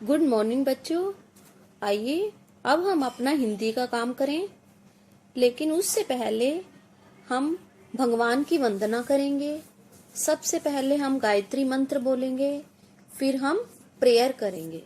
Good morning बच्चों। आइए अब हम अपना हिंदी का काम करें, लेकिन उससे पहले हम भगवान की वंदना करेंगे। सबसे पहले हम गायत्री मंत्र बोलेंगे, फिर हम प्रेयर करेंगे।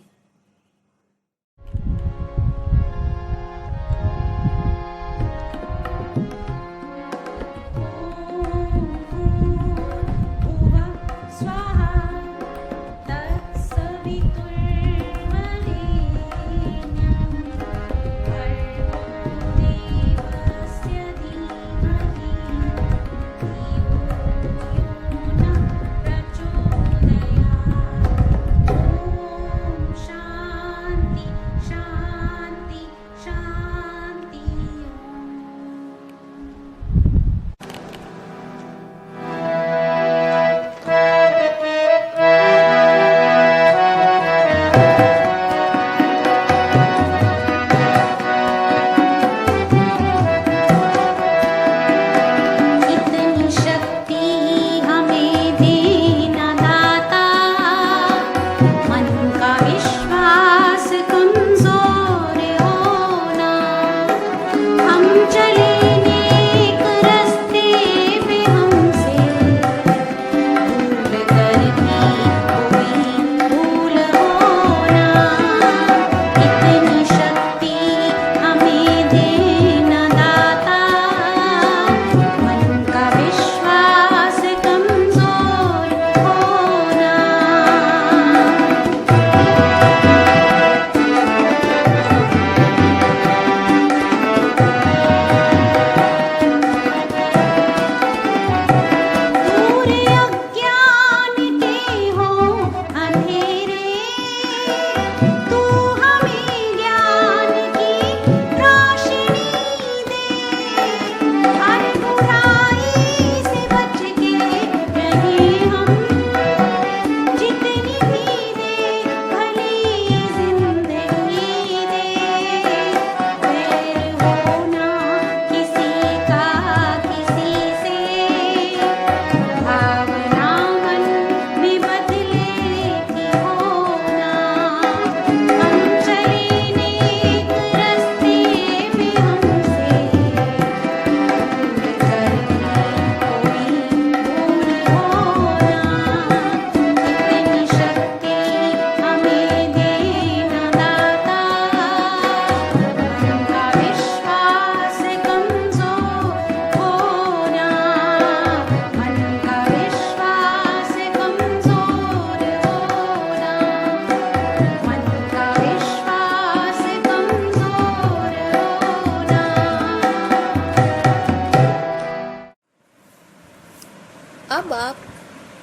अब आप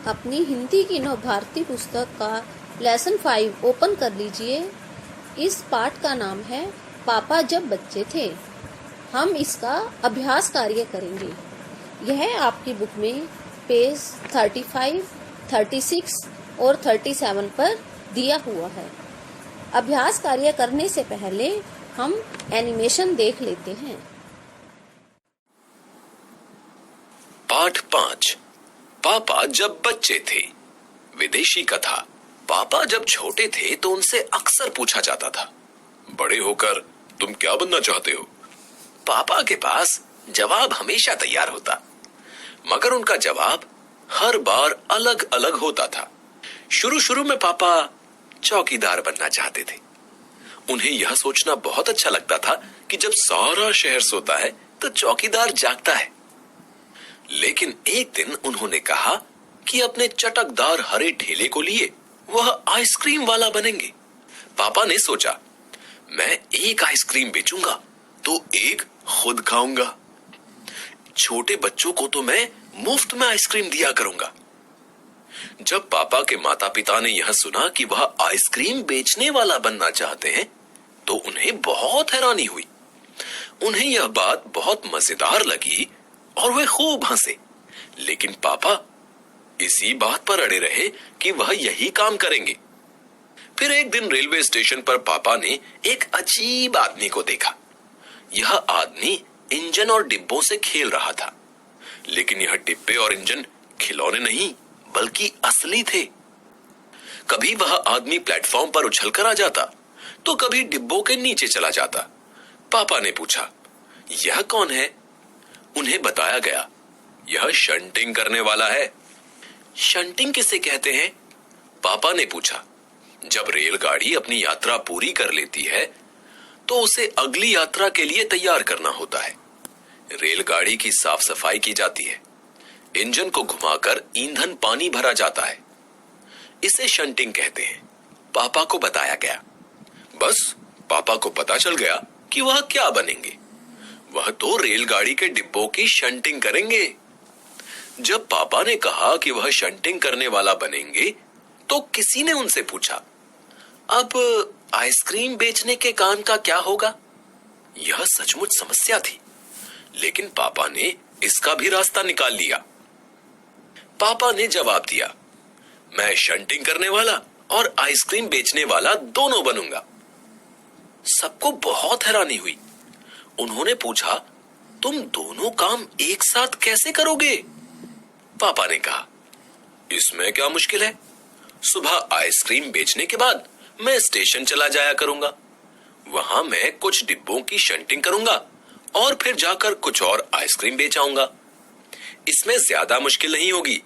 अपनी हिंदी की नवभारती पुस्तक का लेसन 5 ओपन कर लीजिए। इस पाठ का नाम है पापा जब बच्चे थे। हम इसका अभ्यास कार्य करेंगे। यह आपकी बुक में पेज 35, 36 और 37 पर दिया हुआ है। अभ्यास कार्य करने से पहले हम एनिमेशन देख लेते हैं। पाठ 5 पापा जब बच्चे थे। विदेशी कथा। पापा जब छोटे थे तो उनसे अक्सर पूछा जाता था, बड़े होकर तुम क्या बनना चाहते हो? पापा के पास जवाब हमेशा तैयार होता, मगर उनका जवाब हर बार अलग अलग होता था। शुरू में पापा चौकीदार बनना चाहते थे। उन्हें यह सोचना बहुत अच्छा लगता था कि जब सारा शहर सोता है तो चौकीदार जागता है। लेकिन एक दिन उन्होंने कहा कि अपने चटकदार हरे ठेले को लिए वह आइसक्रीम वाला बनेंगे। पापा ने सोचा, मैं एक आइसक्रीम बेचूंगा तो एक खुद खाऊंगा। छोटे बच्चों को तो मैं मुफ्त में आइसक्रीम दिया करूंगा। जब पापा के माता पिता ने यह सुना कि वह आइसक्रीम बेचने वाला बनना चाहते हैं तो उन्हें बहुत हैरानी हुई। उन्हें यह बात बहुत मजेदार लगी और वे खूब हंसे। लेकिन पापा इसी बात पर अड़े रहे कि वह यही काम करेंगे। फिर एक दिन रेलवे स्टेशन पर पापा ने एक अजीब आदमी को देखा। यह आदमी इंजन और डिब्बों से खेल रहा था, लेकिन यह डिब्बे और इंजन खिलौने नहीं बल्कि असली थे। कभी वह आदमी प्लेटफॉर्म पर उछलकर आ जाता तो कभी डिब्बों के नीचे चला जाता। पापा ने पूछा, यह कौन है? उन्हें बताया गया, यह शंटिंग करने वाला है। शंटिंग किसे कहते हैं? पापा ने पूछा। जब रेलगाड़ी अपनी यात्रा पूरी कर लेती है तो उसे अगली यात्रा के लिए तैयार करना होता है। रेलगाड़ी की साफ सफाई की जाती है, इंजन को घुमाकर ईंधन पानी भरा जाता है, इसे शंटिंग कहते हैं। पापा को बताया गया। बस पापा को पता चल गया कि वह क्या बनेंगे। वह तो रेलगाड़ी के डिब्बों की शंटिंग करेंगे। जब पापा ने कहा कि वह शंटिंग करने वाला बनेंगे तो किसी ने उनसे पूछा, अब आइसक्रीम बेचने के काम का क्या होगा? यह सचमुच समस्या थी, लेकिन पापा ने इसका भी रास्ता निकाल लिया। पापा ने जवाब दिया, मैं शंटिंग करने वाला और आइसक्रीम बेचने वाला दोनों बनूंगा। सबको बहुत हैरानी हुई। उन्होंने पूछा, तुम दोनों काम एक साथ कैसे करोगे? पापा ने कहा, इसमें क्या मुश्किल है? सुबह आइसक्रीम बेचने के बाद मैं स्टेशन चला जाया करूंगा, वहां मैं कुछ डिब्बों की शंटिंग करूंगा और फिर जाकर कुछ और आइसक्रीम बेच आऊंगा। इसमें ज्यादा मुश्किल नहीं होगी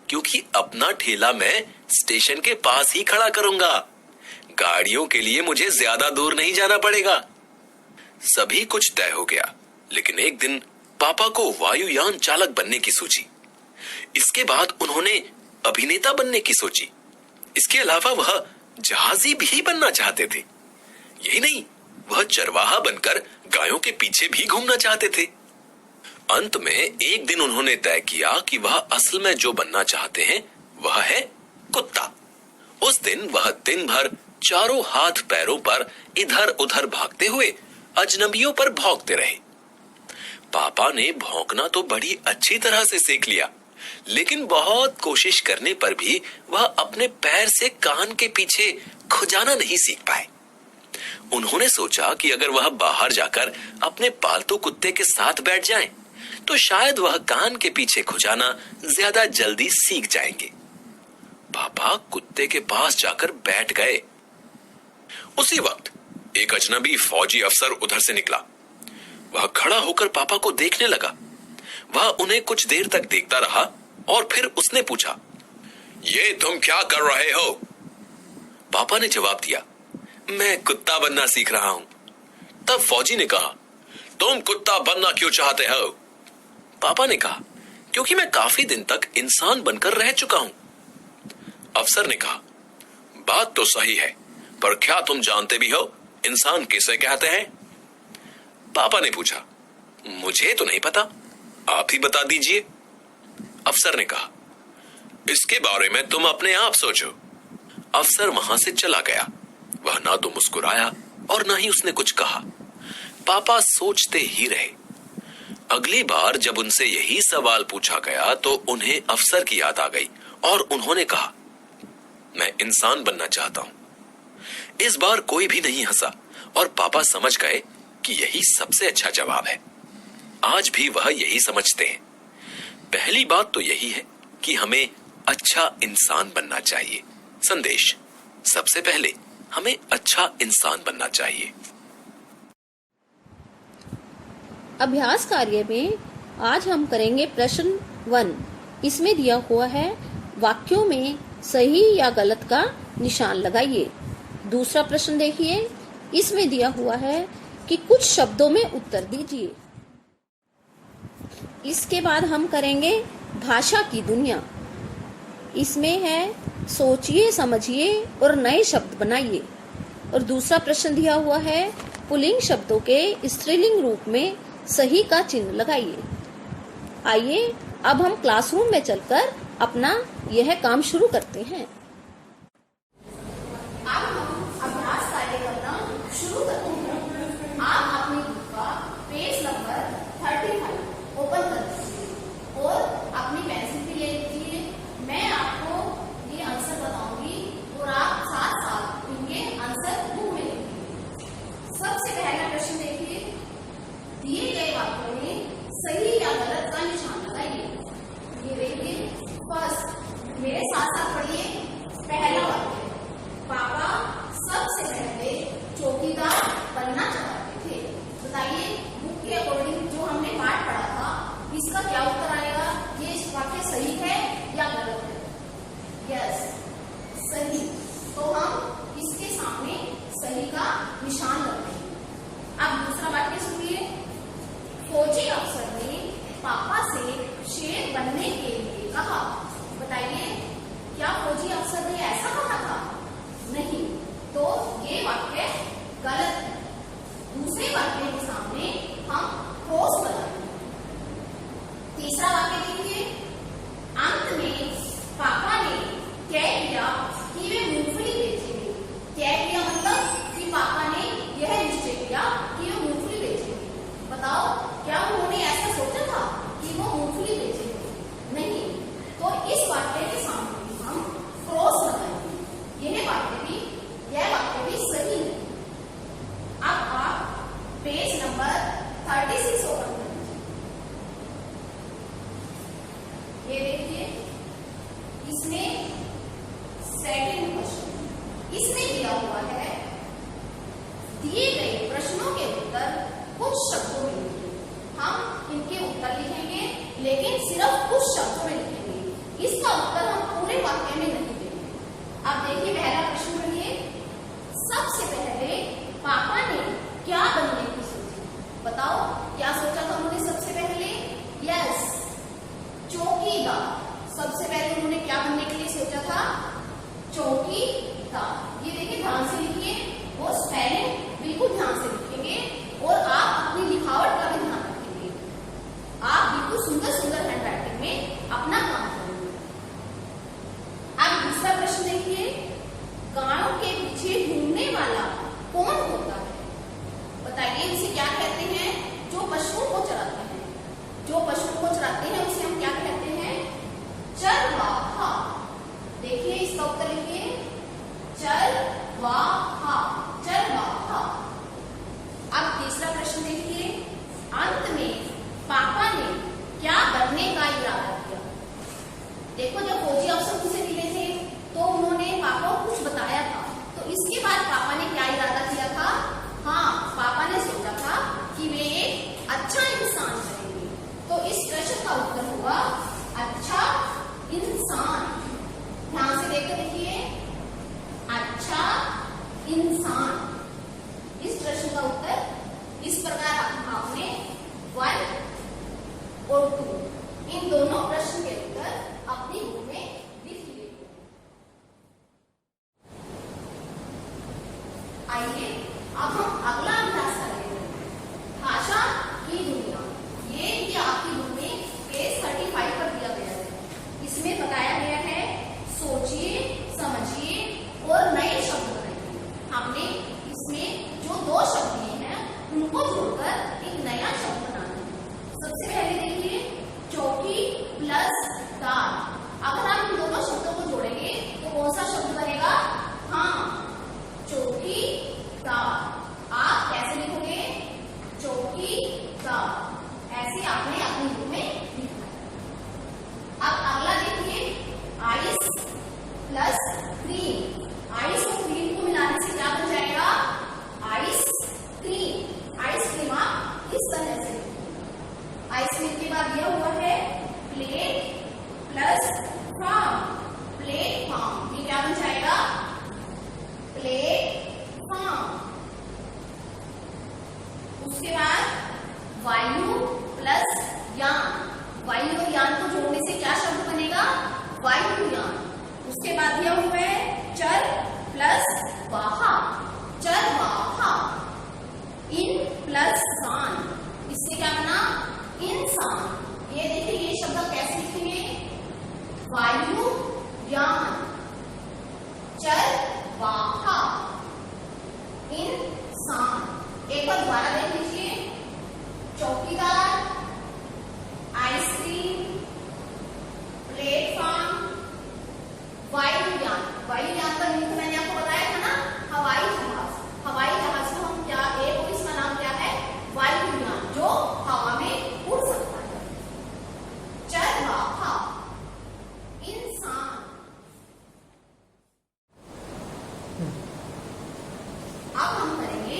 क्योंकि अपना ठेला मैं स्टेशन के पास ही खड़ा करूंगा। गाड़ियों के लिए मुझे ज्यादा दूर नहीं जाना पड़ेगा। सभी कुछ तय हो गया, लेकिन एक दिन पापा को वायुयान चालक बनने की सूझी। इसके बाद उन्होंने अभिनेता बनने की सोची। इसके अलावा वह जहाजी भी बनना चाहते थे। यही नहीं, वह चरवाहा बनकर गायों के पीछे भी घूमना चाहते थे। अंत में एक दिन उन्होंने तय किया कि वह असल में जो बनना चाहते हैं वह है कुत्ता। उस दिन वह दिन भर चारों हाथ पैरों पर इधर उधर भागते हुए अजनबियों पर भौंकते रहे। पापा ने भौंकना तो बड़ी अच्छी तरह से सीख लिया, लेकिन बहुत कोशिश करने पर भी वह अपने पैर से कान के पीछे खुजाना नहीं सीख पाए। उन्होंने सोचा कि अगर वह बाहर जाकर अपने पालतू कुत्ते के साथ बैठ जाएं, तो शायद वह कान के पीछे खुजाना ज्यादा जल्दी सीख जाएंगे। पापा कुत्ते के पास जाकर बैठ गए। उसी वक्त एक अजनबी फौजी अफसर उधर से निकला। वह खड़ा होकर पापा को देखने लगा। वह उन्हें कुछ देर तक देखता रहा और फिर उसने पूछा, ये तुम क्या कर रहे हो? पापा ने जवाब दिया, मैं कुत्ता बनना सीख रहा हूं। तब फौजी ने कहा, तुम कुत्ता बनना क्यों चाहते हो? पापा ने कहा, क्योंकि मैं काफी दिन तक इंसान बनकर रह चुका हूं। अफसर ने कहा, बात तो सही है, पर क्या तुम जानते भी हो इंसान किसे कहते हैं? पापा ने पूछा, मुझे तो नहीं पता, आप ही बता दीजिए। अफसर ने कहा, इसके बारे में तुम अपने आप सोचो। अफसर वहां से चला गया। वह ना तो मुस्कुराया और ना ही उसने कुछ कहा। पापा सोचते ही रहे। अगली बार जब उनसे यही सवाल पूछा गया तो उन्हें अफसर की याद आ गई और उन्होंने कहा, मैं इंसान बनना चाहता हूं। इस बार कोई भी नहीं हंसा और पापा समझ गए कि यही सबसे अच्छा जवाब है। आज भी वह यही समझते हैं। पहली बात तो यही है कि हमें अच्छा इंसान बनना चाहिए। संदेश, सबसे पहले हमें अच्छा इंसान बनना चाहिए। अभ्यास कार्य में आज हम करेंगे प्रश्न 1। इसमें दिया हुआ है, वाक्यों में सही या गलत का निशान लगाइए। दूसरा प्रश्न देखिए, इसमें दिया हुआ है कि कुछ शब्दों में उत्तर दीजिए। इसके बाद हम करेंगे भाषा की दुनिया। इसमें है, सोचिए, समझिए और नए शब्द बनाइए। और दूसरा प्रश्न दिया हुआ है, पुल्लिंग शब्दों के स्त्रीलिंग रूप में सही का चिन्ह लगाइए। आइए अब हम क्लासरूम में चलकर अपना यह काम शुरू करते हैं। अब हम अभ्यास कार्य करना शुरू करते हैं। आप अपनी बुक का पेज नंबर 35 ओपन कर लीजिए और अपनी पेंसिल भी ले लीजिए। मैं आपको ये आंसर बताऊंगी और आप साथ साथ इनके आंसर बुक में लिखिए। सबसे पहला प्रश्न देखिए, दिए गए वाक्यों में सही या गलत का निशान लगाइए। ये देखिए, फर्स्ट, मेरे साथ साथ पढ़िए। इसमें दिया हुआ है दिए गए प्रश्नों के उत्तर कुछ शब्दों में लिखिए। हम इनके उत्तर लिखेंगे लेकिन सिर्फ कुछ शब्दों में लिखेंगे, इसका उत्तर हम पूरे वाक्य में नहीं देंगे। अब देखिए पहला प्रश्न पढ़िए। सबसे पहले पापा ने क्या बनने की सोची? बताओ क्या सोचा था उन्होंने सबसे पहले? यस, चौकीदार। सबसे पहले उन्होंने क्या बनने के लिए सोचा था? चौकीदार। ये देखिए ध्यान से लिखिए, वो स्पेलिंग बिल्कुल ध्यान से लिखेंगे और आप अपनी लिखावट का भी ध्यान रखेंगे। आप बिल्कुल सुंदर सुंदर हैंड राइटिंग में अपना काम करेंगे। अब दूसरा प्रश्न देखिए। गायों के पीछे घूमने वाला कौन होता है? बताइए इसे क्या कहते हैं? जो पशुओं को चराते हैं। जो पशुओं को चराते हैं उसे हम क्या कहते हैं? चरवाहा। देखिए इसका उत्तर लिखिए, चरवाहा, चरवाहा। अब तीसरा प्रश्न देखिए। अंत में पापा ने क्या बनने का इरादा किया? देखो जब फौजी अफसर उनसे मिले थे तो उन्होंने पापा को कुछ बताया था, तो इसके बाद पापा ने क्या इरादा किया था? हाँ, पापा ने सोचा था कि वे एक अच्छा इंसान बनेंगे। तो इस प्रश्न का उत्तर होगा अच्छा इंसान। ध्यान से देखकर देखिए, अच्छा इंसान। इस प्रश्न का उत्तर इस प्रकार आपने 1 और 2 इन दोनों प्रश्न के उत्तर अपनी बुक में लिख लिए। आइए अब हम अगला अभ्यास करेंगे, भाषा की दुनिया। ये आपकी बुक में पेज 35 पर दिया गया है। इसमें बताया गया है सोचिए, समझिए और नए शब्द बनाइए। हमने इसमें जो 2 शब्द दिए हैं उनको जोड़कर एक नया शब्द बनाना है। सबसे पहले देखिए, चौकी प्लस दार। अगर आप इन दोनों शब्दों को जोड़ेंगे तो कौन सा शब्द बनेगा? हाँ, चौकीदार। आप कैसे लिखोगे? चौकीदार। ऐसे आपने अपनी बुक में लिखा है। अब अगला देखिए, आइस प्लस क्रीम। आइस और क्रीम को मिलाने से क्या बन जाएगा? Ice cream. आइस क्रीम आप इस तरह से लिखिए। आइस क्रीम के बाद दिया हुआ है प्लेट प्लस फार्म। प्लेटफॉर्म। ये क्या बन जाएगा? प्लेटफॉर्म। उसके बाद वायु प्लस यान। वायु और यान को जोड़ने से क्या शब्द बनेगा? वायुयान। उसके बाद दिया हुआ है चर प्लस वाहा। चरवाहा। इन प्लस सान। इससे क्या बना? इंसान। ये देखिए ये शब्द कैसे लिखेंगे? वायुयान, चरवाहा, इंसान। एक बार दोबारा देख लीजिए। चौकीदार, आइसक्रीम, प्लेटफॉर्म, वायुयान। वायुयान का मीनिंग मैंने आपको बताया था ना, हवाई जहाज। हवाई जहाज को हम क्या और इसका नाम क्या है? वायुयान, जो हवा में उड़ सकता है। चरवाहा, इंसान। अब हम करेंगे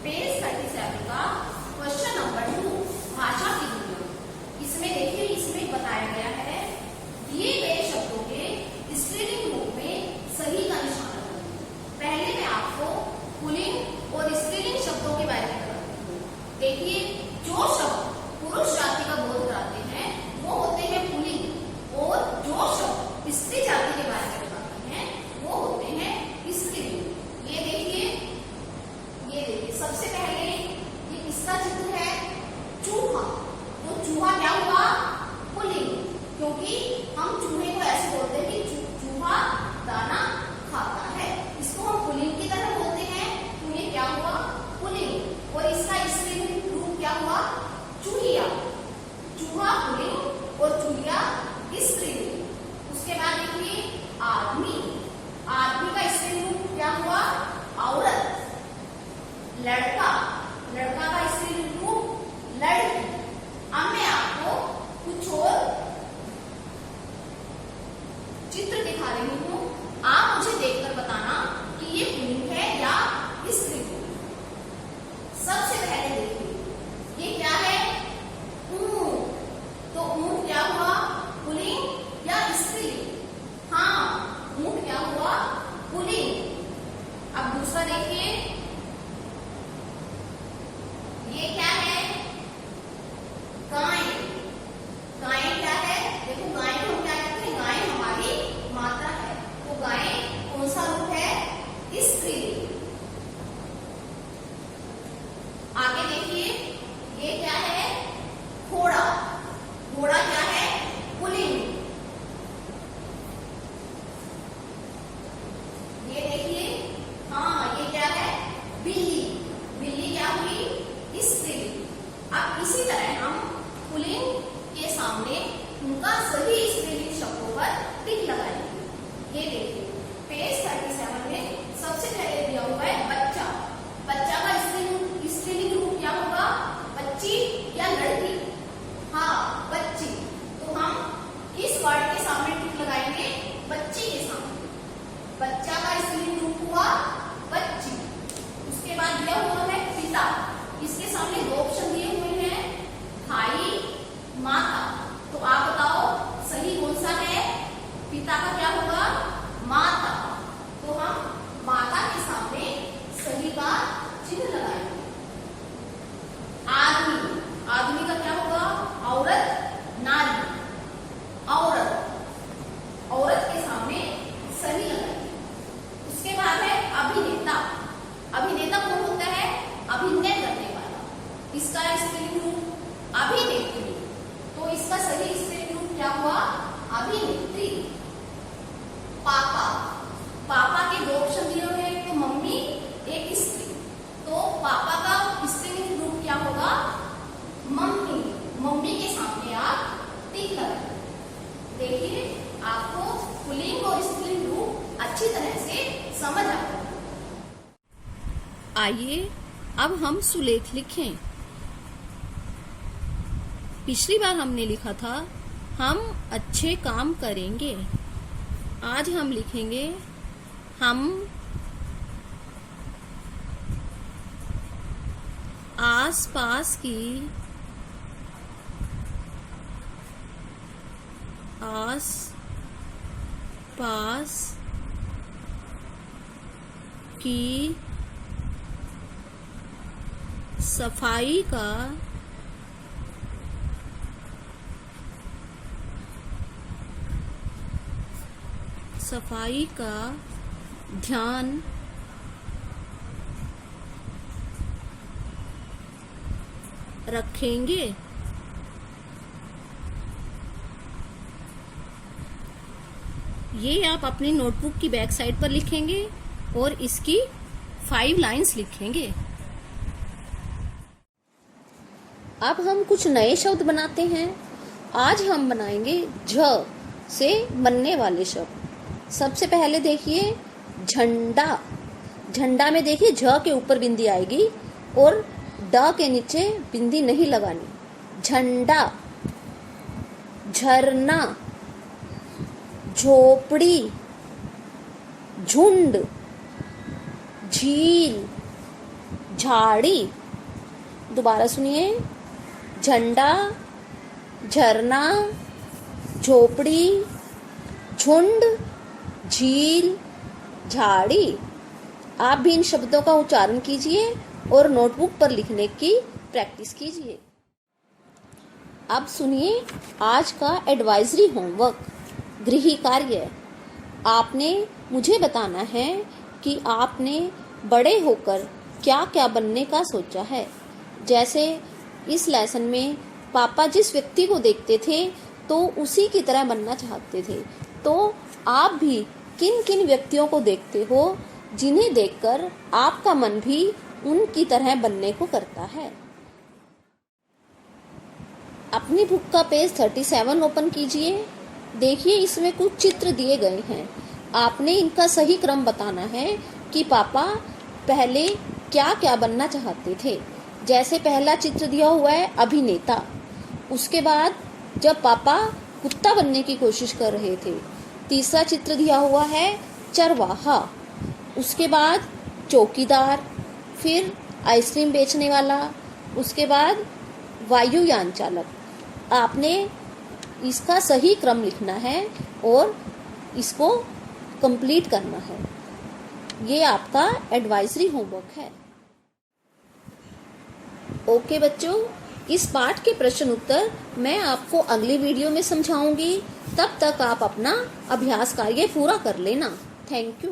पेज 37 का क्वेश्चन नंबर 2, भाषा की दुनिया। इसमें देखिए, इसमें बताया गया है दिए गए शब्दों के स्त्रीलिंग रूप में सही का निशान करें। पहले मैं आपको पुल्लिंग और स्त्रीलिंग शब्दों के बारे में बताती हूँ। देखिए, जो शब्द पुरुष जाति का बोध कराते हैं वो होते हैं पुल्लिंग, और जो शब्द स्त्री जाति के बारे में बताते हैं वो होते हैं स्त्रीलिंग। ये देखिए, सबसे पहले ये किसका चित्र है? चूहा। तो चूहा क्या हुआ? पुल्लिंग, क्योंकि हम चूहे को ऐसे बोलते हैं कि चूहा दाना खाता है। इसको हम पुल्लिंग की तरह बोलते हैं, तो ये क्या हुआ? पुल्लिंग। और इसका स्त्रीलिंग रूप क्या हुआ? चूहिया। चूहा पुल्लिंग और चूहिया स्त्रीलिंग। उसके बाद देखिए आदमी। आदमी का स्त्रीलिंग रूप क्या हुआ? औरत। लड़का। लड़का का स्त्रीलिंग रूप लड़की। अब मैं आपको कुछ और चित्र दिखा रही हूँ। आप मुझे देखकर बताना कि इसी तरह हम पुल्लिंग के सामने उनका सही स्त्रीलिंग शब्दों पर टिक लगाएंगे। ये देखिए पेज 37 में सबसे पहले दिया हुआ है बच्चा। बच्चा का स्त्रीलिंग रूप क्या होगा? बच्ची या लड़की? हाँ, बच्ची। तो हम इस वर्ड के सामने टिक लगाएंगे, बच्ची के सामने। बच्चा का स्त्रीलिंग रूप हुआ बच्ची। उसके बाद दिया हुआ है पिता। इसके सामने दो ऑप्शन दिए हुए हैं, भाई, माता। तो आप बताओ सही कौन सा है? पिता का क्या होगा? माता। तो हम माता के सामने सही का चिन्ह लगाएंगे। आदमी। आदमी का क्या होगा? औरत, नारी। औरत। औरत के सामने सही लगाएंगे। उसके बाद है अभिनेता। अभिनेता कौन होता है? अभिनय करने वाला। इसका स्त्रीलिंग रूप अभिनेत्री। तो इसका सही स्त्रीलिंग रूप क्या हुआ? अभिनेत्री। पापा। पापा के दो ऑप्शन दिए हुए हैं, एक तो मम्मी, एक स्त्री। तो पापा का स्त्रीलिंग रूप क्या होगा? मम्मी। मम्मी के सामने आप टिक लगाएं। देखिए आपको पुल्लिंग और स्त्रीलिंग रूप अच्छी तरह से समझ आ गया। आइए अब हम सुलेख लिखें। पिछली बार हमने लिखा था हम अच्छे काम करेंगे। आज हम लिखेंगे हम आसपास की सफाई का ध्यान रखेंगे। ये आप अपनी नोटबुक की बैक साइड पर लिखेंगे और इसकी 5 लाइंस लिखेंगे। अब हम कुछ नए शब्द बनाते हैं। आज हम बनाएंगे झ से बनने वाले शब्द। सबसे पहले देखिए झंडा। झंडा में देखिए झ के ऊपर बिंदी आएगी और ड के नीचे बिंदी नहीं लगानी। झंडा। झरना, झोपड़ी, झुंड, झील, झाड़ी। दोबारा सुनिए, झंडा, झरना, झोपड़ी, झुंड, झील, झाड़ी। आप भी इन शब्दों का उच्चारण कीजिए और नोटबुक पर लिखने की प्रैक्टिस कीजिए। अब सुनिए आज का एडवाइजरी होमवर्क, गृह कार्य। आपने मुझे बताना है कि आपने बड़े होकर क्या क्या बनने का सोचा है। जैसे इस लेसन में पापा जिस व्यक्ति को देखते थे तो उसी की तरह बनना चाहते थे। तो आप भी किन किन व्यक्तियों को देखते हो जिन्हें देखकर आपका मन भी उनकी तरह बनने को करता है। अपनी बुक का पेज 37 ओपन कीजिए। देखिए इसमें कुछ चित्र दिए गए हैं। आपने इनका सही क्रम बताना है कि पापा पहले क्या क्या बनना चाहते थे। जैसे पहला चित्र दिया हुआ है अभिनेता। उसके बाद जब पापा कुत्ता बनने की कोशिश कर रहे थे। तीसरा चित्र दिया हुआ है चरवाहा। उसके बाद चौकीदार, फिर आइसक्रीम बेचने वाला, उसके बाद वायुयान चालक। आपने इसका सही क्रम लिखना है और इसको कंप्लीट करना है। ये आपका एडवाइजरी होमवर्क है। ओके बच्चों, इस पाठ के प्रश्न उत्तर मैं आपको अगली वीडियो में समझाऊंगी। तब तक आप अपना अभ्यास कार्य पूरा कर लेना। Thank you.